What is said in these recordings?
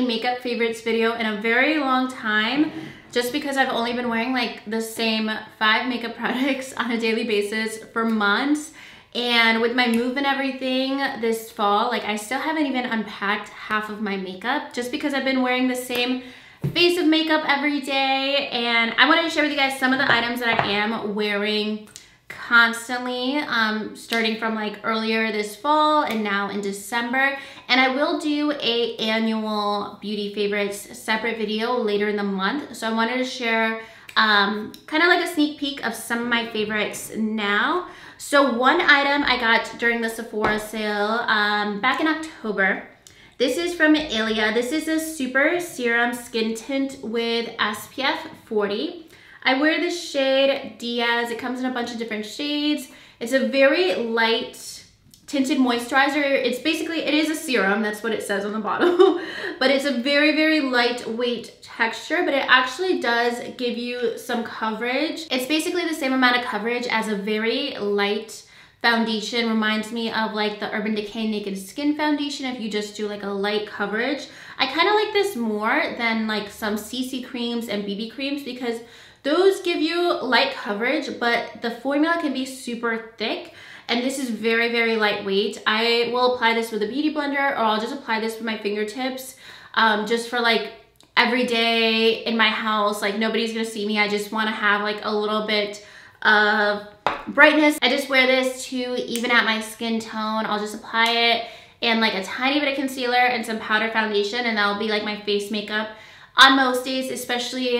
makeup favorites video in a very long time, just because I've only been wearing like the same 5 makeup products on a daily basis for months. And with my move and everything this fall, like I still haven't even unpacked half of my makeup just because I've been wearing the same face of makeup every day. And I wanted to share with you guys some of the items that I am wearing constantly, starting from like earlier this fall and now in December. And I will do a annual beauty favorites separate video later in the month. So I wanted to share kind of like a sneak peek of some of my favorites now. So one item I got during the Sephora sale back in October. This is from Ilia. This is a super serum skin tint with SPF 40. I wear the shade Diaz. It comes in a bunch of different shades. It's a very light tinted moisturizer. It's basically, it is a serum. That's what it says on the bottle. But it's a very, very lightweight texture, but it actually does give you some coverage. It's basically the same amount of coverage as a very light foundation. Reminds me of like the Urban Decay Naked Skin foundation if you just do like a light coverage. I kind of like this more than like some CC creams and BB creams because those give you light coverage, but the formula can be super thick. And this is very, very lightweight. I will apply this with a beauty blender, or I'll just apply this with my fingertips just for like every day in my house. Like nobody's gonna see me. I just wanna have like a little bit of brightness. I just wear this to even out my skin tone. I'll just apply it and like a tiny bit of concealer and some powder foundation, and that'll be like my face makeup on most days, especially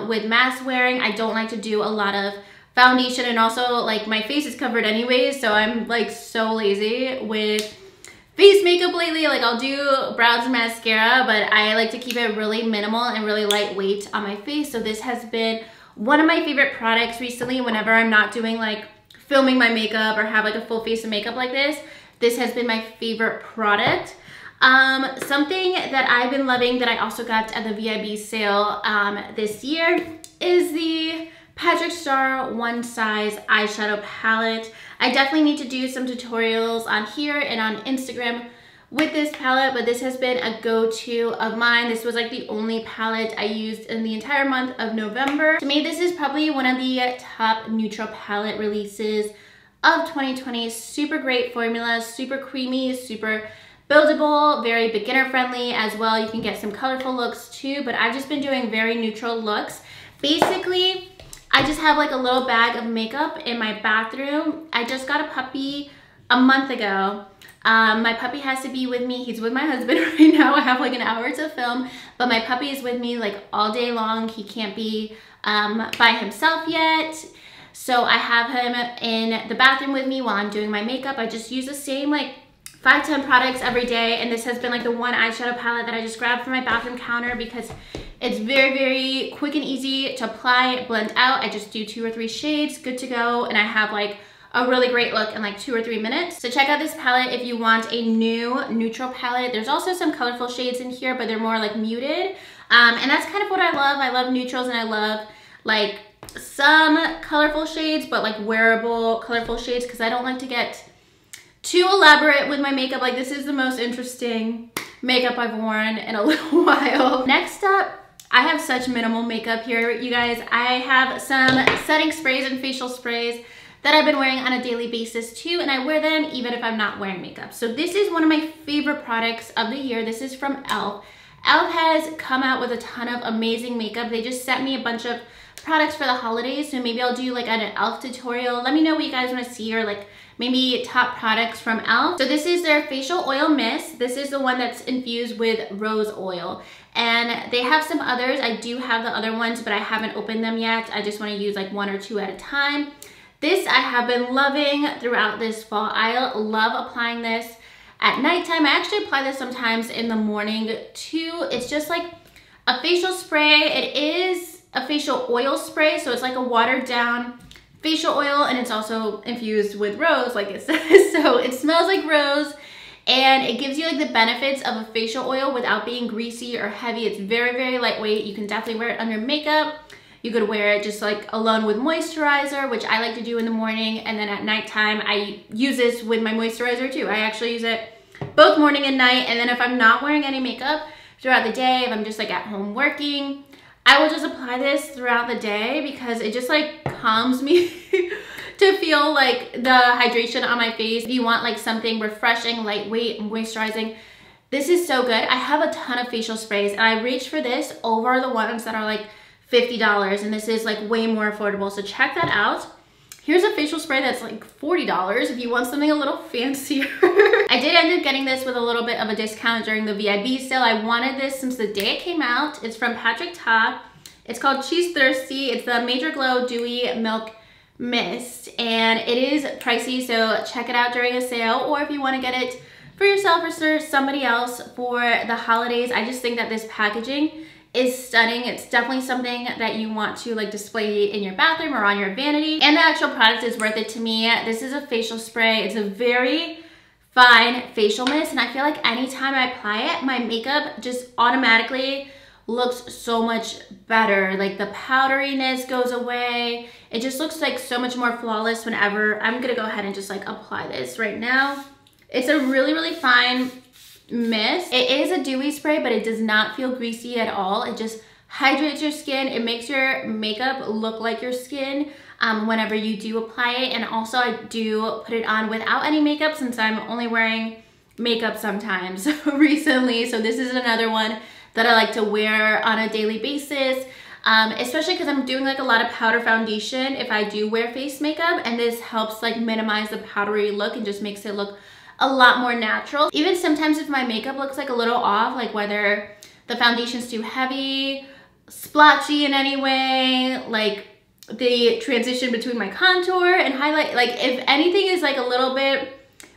with mask wearing. I don't like to do a lot of foundation, and also like my face is covered anyways, so I'm like so lazy with face makeup lately. Like I'll do brows and mascara, but I like to keep it really minimal and really lightweight on my face. So this has been one of my favorite products recently whenever I'm not doing like filming my makeup or have like a full face of makeup like this. This has been my favorite product. Something that I've been loving that I also got at the VIB sale this year is the Patrick Star One Size eyeshadow palette. I definitely need to do some tutorials on here and on Instagram with this palette, but this has been a go-to of mine. This was like the only palette I used in the entire month of November. To me, this is probably one of the top neutral palette releases of 2020. Super great formula, super creamy, super buildable, very beginner friendly as well. You can get some colorful looks too, but I've just been doing very neutral looks. Basically, I just have like a little bag of makeup in my bathroom. I just got a puppy a month ago. My puppy has to be with me. He's with my husband right now. I have like an hour to film, but my puppy is with me like all day long. He can't be by himself yet. So I have him in the bathroom with me while I'm doing my makeup. I just use the same like 5-10 products every day, and this has been like the one eyeshadow palette that I just grabbed from my bathroom counter because it's very, very quick and easy to apply, blend out. I just do 2 or 3 shades, good to go, and I have like a really great look in like 2 or 3 minutes. So check out this palette if you want a new neutral palette. There's also some colorful shades in here, but they're more like muted. And that's kind of what I love. I love neutrals, and I love like some colorful shades, but like wearable colorful shades, because I don't like to get too elaborate with my makeup. Like this is the most interesting makeup I've worn in a little while. Next up, I have such minimal makeup here, you guys. I have some setting sprays and facial sprays that I've been wearing on a daily basis too, and I wear them even if I'm not wearing makeup. So this is one of my favorite products of the year. This is from e.l.f. e.l.f. has come out with a ton of amazing makeup. They just sent me a bunch of products for the holidays, so maybe I'll do like an e.l.f. tutorial. Let me know what you guys want to see, or like maybe top products from e.l.f. So this is their facial oil mist. This is the one that's infused with rose oil. And they have some others. I do have the other ones, but I haven't opened them yet. I just want to use like 1 or 2 at a time. This I have been loving throughout this fall. I love applying this at nighttime. I actually apply this sometimes in the morning too. It's just like a facial spray. It is a facial oil spray, so it's like a watered down facial oil, and it's also infused with rose like it says. So it smells like rose, and it gives you like the benefits of a facial oil without being greasy or heavy. It's very, very lightweight. You can definitely wear it under makeup. You could wear it just like alone with moisturizer, which I like to do in the morning, and then at nighttime I use this with my moisturizer too. I actually use it both morning and night, and then if I'm not wearing any makeup throughout the day, if I'm just like at home working, I will just apply this throughout the day because it just like calms me to feel like the hydration on my face. If you want like something refreshing, lightweight, moisturizing, this is so good. I have a ton of facial sprays and I reached for this over the ones that are like $50, and this is like way more affordable. So check that out. Here's a facial spray that's like $40 if you want something a little fancier. I did end up getting this with a little bit of a discount during the VIB sale. I wanted this since the day it came out. It's from Patrick Ta. It's called She's Thirsty. It's the Major Glow Dewy Milk Mist, and it is pricey, so check it out during a sale, or if you want to get it for yourself or for somebody else for the holidays. I just think that this packaging is stunning. It's definitely something that you want to like display in your bathroom or on your vanity, and the actual product is worth it to me. This is a facial spray. It's a very fine facial mist, and I feel like anytime I apply it, my makeup just automatically looks so much better. Like the powderiness goes away. It just looks like so much more flawless whenever I'm gonna go ahead and just like apply this right now. It's a really, really fine mist. It is a dewy spray, but it does not feel greasy at all. It just hydrates your skin. It makes your makeup look like your skin whenever you do apply it. And also I do put it on without any makeup since I'm only wearing makeup sometimes recently. So this is another one that I like to wear on a daily basis, especially because I'm doing like a lot of powder foundation if I do wear face makeup, and this helps like minimize the powdery look and just makes it look a lot more natural. Even sometimes if my makeup looks like a little off, like whether the foundation's too heavy, splotchy in any way, like the transition between my contour and highlight, like if anything is like a little bit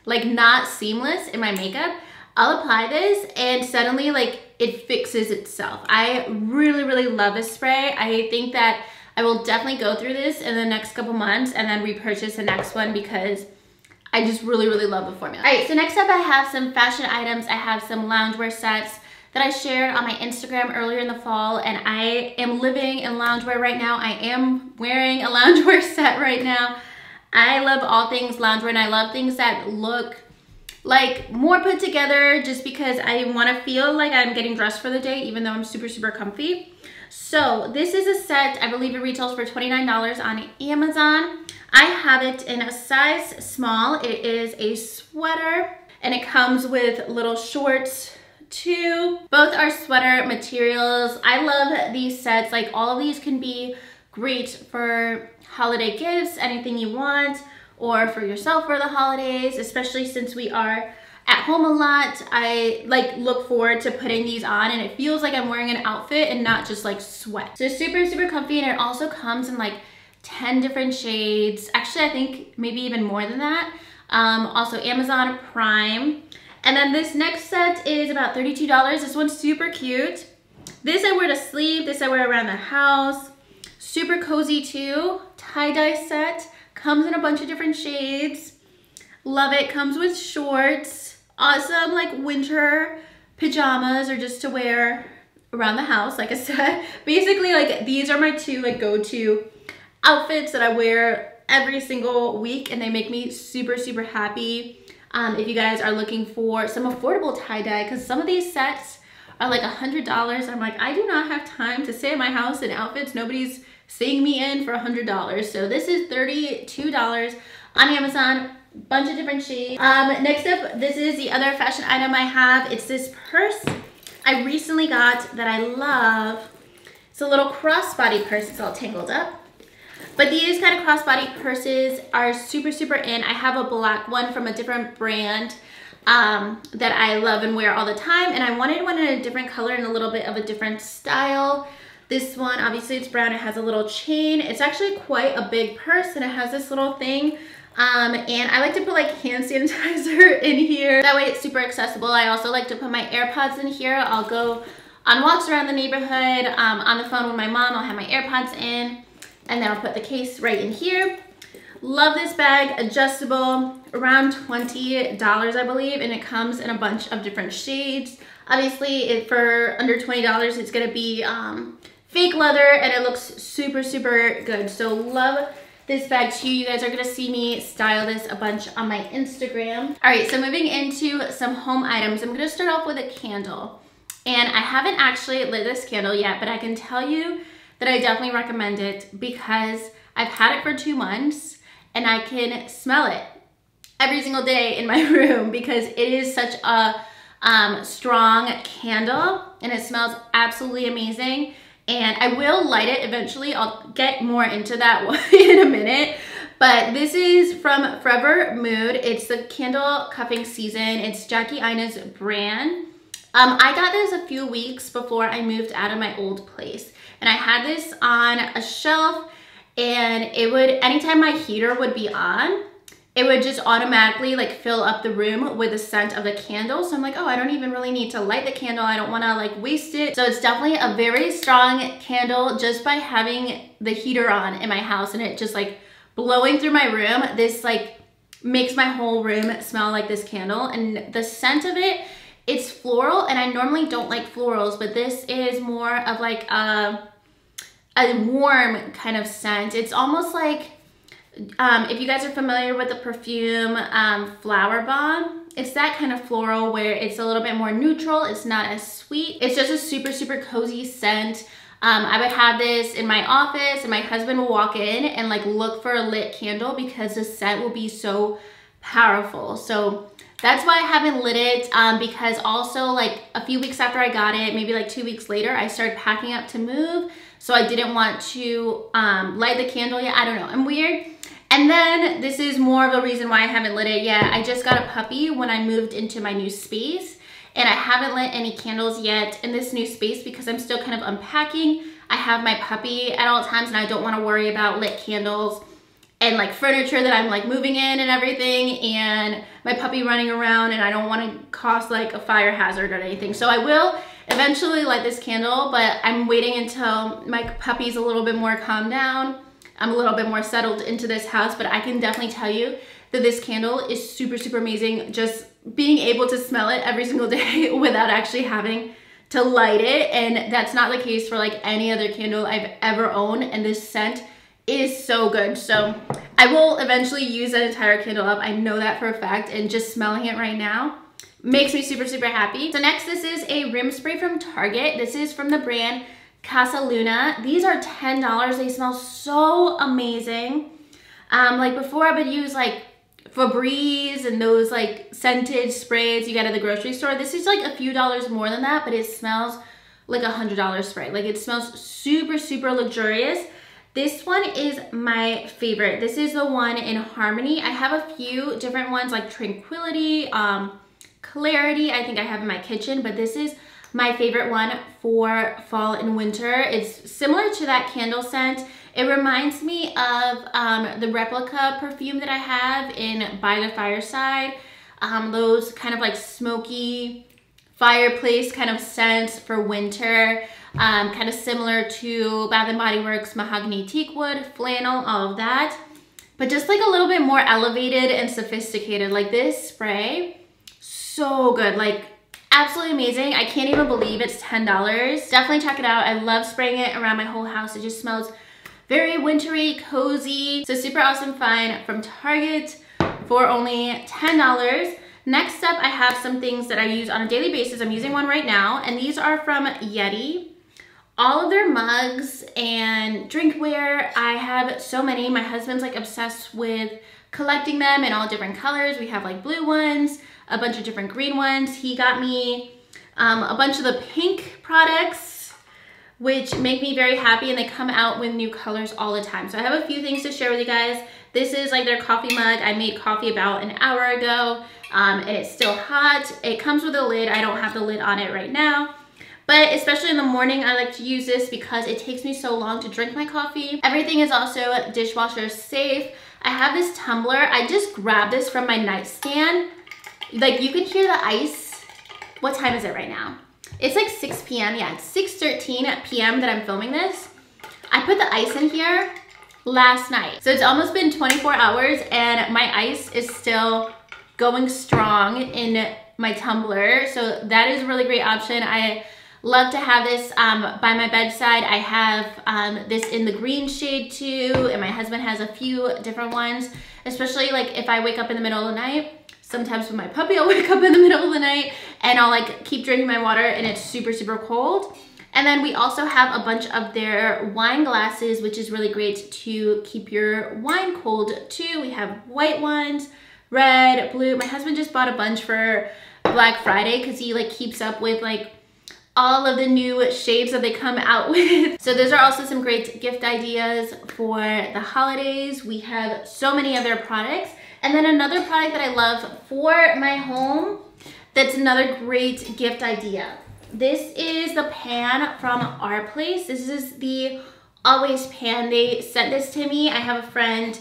like not seamless in my makeup, I'll apply this and suddenly like it fixes itself. I really, really love this spray. I think that I will definitely go through this in the next couple months and then repurchase the next one because I just really, really love the formula. All right, so next up I have some fashion items. I have some loungewear sets that I shared on my Instagram earlier in the fall, and I am living in loungewear right now. I am wearing a loungewear set right now. I love all things loungewear, and I love things that look like more put together just because I want to feel like I'm getting dressed for the day even though I'm super, super comfy. So this is a set, I believe it retails for $29 on Amazon. I have it in a size small. It is a sweater and it comes with little shorts too. Both are sweater materials. I love these sets. Like all of these can be great for holiday gifts, anything you want, or for yourself for the holidays, especially since we are at home a lot. I like look forward to putting these on and it feels like I'm wearing an outfit and not just like sweat. So super, super comfy, and it also comes in like 10 different shades. Actually, I think maybe even more than that. Also Amazon Prime. And then this next set is about $32. This one's super cute. This I wear to sleep, this I wear around the house. Super cozy too. Tie-dye set. Comes in a bunch of different shades. Love it. Comes with shorts. Awesome like winter pajamas or just to wear around the house, like I said. Basically, like these are my two like go-to outfits that I wear every single week, and they make me super, super happy. If you guys are looking for some affordable tie-dye, because some of these sets are like $100. I'm like, I do not have time to stay in my house in outfits nobody's seeing me in for $100. So this is $32 on Amazon, bunch of different shades. Next up, this is the other fashion item I have. It's this purse I recently got that I love. It's a little crossbody purse. It's all tangled up. But these kind of crossbody purses are super, super in. I have a black one from a different brand that I love and wear all the time. And I wanted one in a different color and a little bit of a different style. This one, obviously it's brown. It has a little chain. It's actually quite a big purse, and it has this little thing. And I like to put like hand sanitizer in here. That way it's super accessible. I also like to put my AirPods in here. I'll go on walks around the neighborhood, on the phone with my mom. I'll have my AirPods in, and then I'll put the case right in here. Love this bag, adjustable, around $20 I believe, and it comes in a bunch of different shades. Obviously, for under $20, it's gonna be fake leather, and it looks super, super good. So love this bag too. You guys are gonna see me style this a bunch on my Instagram. All right, so moving into some home items. I'm gonna start off with a candle. And I haven't actually lit this candle yet, but I can tell you that I definitely recommend it because I've had it for 2 months and I can smell it every single day in my room because it is such a strong candle and it smells absolutely amazing. And I will light it eventually. I'll get more into that in a minute. But this is from Forever Mood. It's the candle cupping season. It's Jackie Aina's brand. I got this a few weeks before I moved out of my old place. And I had this on a shelf and it would, anytime my heater would be on, it would just automatically like fill up the room with the scent of the candle. So I'm like, oh, I don't even really need to light the candle. I don't wanna like waste it. So it's definitely a very strong candle just by having the heater on in my house and it just like blowing through my room. This like makes my whole room smell like this candle. And the scent of it, it's floral, and I normally don't like florals, but this is more of like a warm kind of scent. It's almost like, if you guys are familiar with the perfume Flower Bomb, it's that kind of floral where it's a little bit more neutral. It's not as sweet. It's just a super, super cozy scent. I would have this in my office and my husband will walk in and like look for a lit candle because the scent will be so powerful. So that's why I haven't lit it, because also like a few weeks after I got it, maybe like 2 weeks later, I started packing up to move. So I didn't want to light the candle yet. I don't know, I'm weird. And then this is more of a reason why I haven't lit it yet. I just got a puppy when I moved into my new space and I haven't lit any candles yet in this new space because I'm still kind of unpacking. I have my puppy at all times and I don't want to worry about lit candles and like furniture that I'm like moving in and everything and my puppy running around, and I don't want to cause like a fire hazard or anything. So I will eventually light this candle, but I'm waiting until my puppy's a little bit more calmed down. I'm a little bit more settled into this house, but I can definitely tell you that this candle is super, super amazing. Just being able to smell it every single day without actually having to light it. And that's not the case for like any other candle I've ever owned. And this scent is so good. So I will eventually use that entire candle up. I know that for a fact, and just smelling it right now makes me super, super happy. So next, this is a room spray from Target. This is from the brand Casa Luna. These are $10. They smell so amazing. Like before I would use like Febreze and those like scented sprays you get at the grocery store. This is like a few dollars more than that, but it smells like $100 spray. Like it smells super, super luxurious. This one is my favorite. This is the one in Harmony. I have a few different ones like Tranquility, Clarity, I think I have in my kitchen, but this is my favorite one for fall and winter. It's similar to that candle scent. It reminds me of the replica perfume that I have in By the Fireside. Those kind of like smoky fireplace kind of scents for winter. Kind of similar to Bath & Body Works Mahogany Teakwood, Flannel, all of that. But just like a little bit more elevated and sophisticated. Like this spray, so good. Like absolutely amazing. I can't even believe it's $10. Definitely check it out. I love spraying it around my whole house. It just smells very wintry, cozy. So super awesome find from Target for only $10. Next up, I have some things that I use on a daily basis. I'm using one right now, and these are from Yeti. All of their mugs and drinkware, I have so many. My husband's like obsessed with collecting them in all different colors. We have like blue ones, a bunch of different green ones. He got me a bunch of the pink products, which make me very happy, and they come out with new colors all the time. So I have a few things to share with you guys. This is like their coffee mug. I made coffee about an hour ago, and it's still hot. It comes with a lid. I don't have the lid on it right now. But especially in the morning, I like to use this because it takes me so long to drink my coffee. Everything is also dishwasher safe. I have this tumbler. I just grabbed this from my nightstand. Like you can hear the ice. What time is it right now? It's like 6 p.m. Yeah, it's 6:13 p.m. that I'm filming this. I put the ice in here last night. So it's almost been 24 hours and my ice is still going strong in my tumbler. So that is a really great option. I love to have this by my bedside. I have this in the green shade too, and my husband has a few different ones, especially like if I wake up in the middle of the night. Sometimes with my puppy, I'll wake up in the middle of the night and I'll like keep drinking my water and it's super, super cold. And then we also have a bunch of their wine glasses, which is really great to keep your wine cold too. We have white ones, red, blue. My husband just bought a bunch for Black Friday because he like keeps up with like all of the new shapes that they come out with. So those are also some great gift ideas for the holidays. We have so many of their products. And then another product that I love for my home, that's another great gift idea. This is the pan from Our Place. This is the Always pan. They sent this to me. I have a friend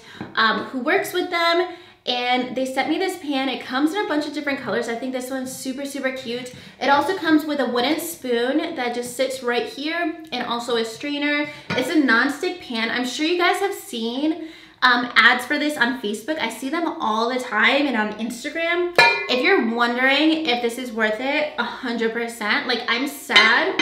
who works with them and they sent me this pan. It comes in a bunch of different colors. I think this one's super, super cute. It also comes with a wooden spoon that just sits right here and also a strainer. It's a non-stick pan. I'm sure you guys have seen ads for this on Facebook. I see them all the time and on Instagram. If you're wondering if this is worth it, 100%. Like, I'm sad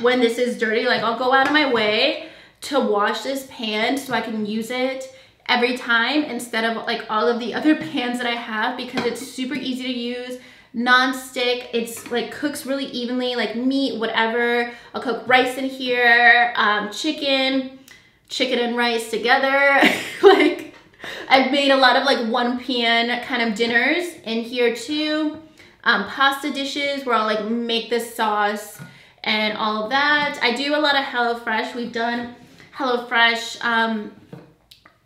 when this is dirty. Like, I'll go out of my way to wash this pan so I can use it every time instead of like all of the other pans that I have, because it's super easy to use, non-stick. It's like cooks really evenly, like meat, whatever. I'll cook rice in here, chicken and rice together. Like, I've made a lot of like one pan kind of dinners in here too. Pasta dishes where I'll like make this sauce and all of that. I do a lot of HelloFresh. We've done HelloFresh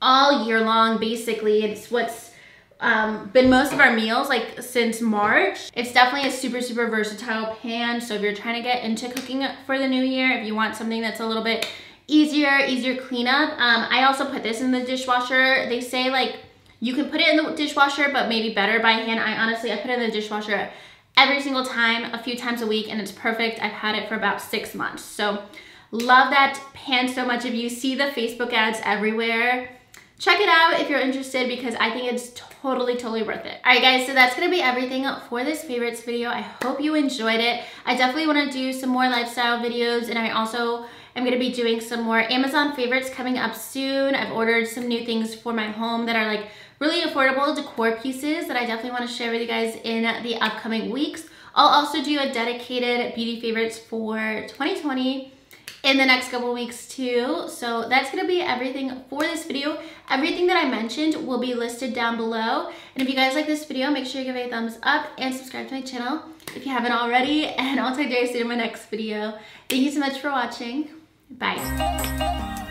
all year long, basically. It's what's been most of our meals like since March. It's definitely a super, super versatile pan. So if you're trying to get into cooking for the new year, if you want something that's a little bit easier cleanup. I also put this in the dishwasher. They say like you can put it in the dishwasher, but maybe better by hand. I put it in the dishwasher every single time, a few times a week, and it's perfect. I've had it for about 6 months. So love that pan so much. If you see the Facebook ads everywhere, check it out if you're interested, because I think it's totally worth it. All right, guys, so that's gonna be everything for this favorites video. I hope you enjoyed it. I definitely wanna do some more lifestyle videos, and I also I'm gonna be doing some more Amazon favorites coming up soon. I've ordered some new things for my home that are like really affordable decor pieces that I definitely wanna share with you guys in the upcoming weeks. I'll also do a dedicated beauty favorites for 2020 in the next couple weeks too. So that's gonna be everything for this video. Everything that I mentioned will be listed down below. And if you guys like this video, make sure you give it a thumbs up and subscribe to my channel if you haven't already. And I'll talk to you guys soon in my next video. Thank you so much for watching. Bye.